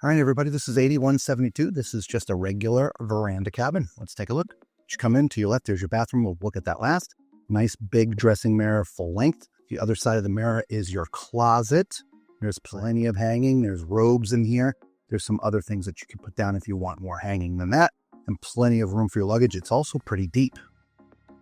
All right, everybody, this is 8172. This is just a regular veranda cabin. Let's take a look. You come in to your left, there's your bathroom. We'll look at that last. Nice big dressing mirror, full length. The other side of the mirror is your closet. There's plenty of hanging. There's robes in here. There's some other things that you can put down if you want more hanging than that, and plenty of room for your luggage. It's also pretty deep.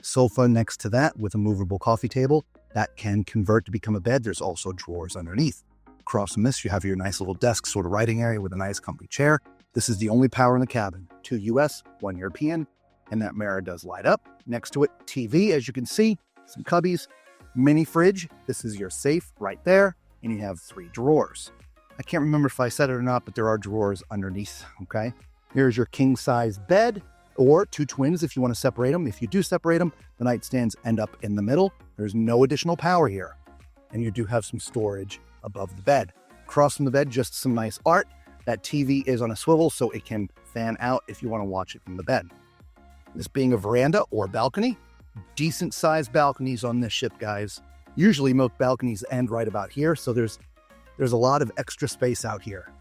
Sofa next to that with a movable coffee table that can convert to become a bed. There's also drawers underneath. Across from this, you have your nice little desk sort of writing area with a nice comfy chair. This is the only power in the cabin. 2 US, 1 European, and that mirror does light up. Next to it, TV, as you can see, some cubbies, mini fridge. This is your safe right there, and you have 3 drawers. I can't remember if I said it or not, but there are drawers underneath, okay? Here's your king-size bed, or 2 twins if you want to separate them. If you do separate them, the nightstands end up in the middle. There's no additional power here, and you do have some storage above the bed. Across from the bed, just some nice art. That TV is on a swivel, so it can fan out if you want to watch it from the bed. This being a veranda or balcony, decent sized balconies on this ship, guys. Usually most balconies end right about here, so there's a lot of extra space out here.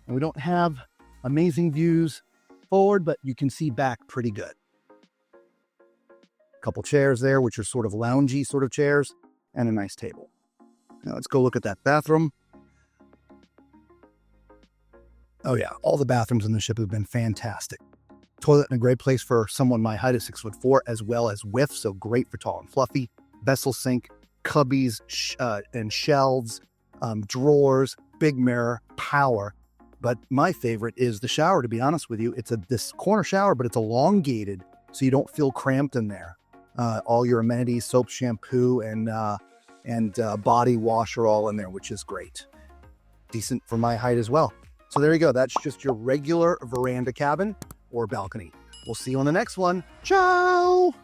And we don't have amazing views forward, but you can see back pretty good. A couple chairs there, which are sort of loungy sort of chairs, and a nice table. Now let's go look at that bathroom. Oh yeah, all the bathrooms in the ship have been fantastic. Toilet in a great place for someone my height is 6'4", as well as width, so great for tall and fluffy. Vessel sink, cubbies and shelves, drawers, big mirror, power. But my favorite is the shower, to be honest with you. It's this corner shower, but it's elongated, so you don't feel cramped in there. All your amenities, soap, shampoo, and body wash are all in there, which is great. Decent for my height as well. So there you go. That's just your regular veranda cabin or balcony. We'll see you on the next one. Ciao!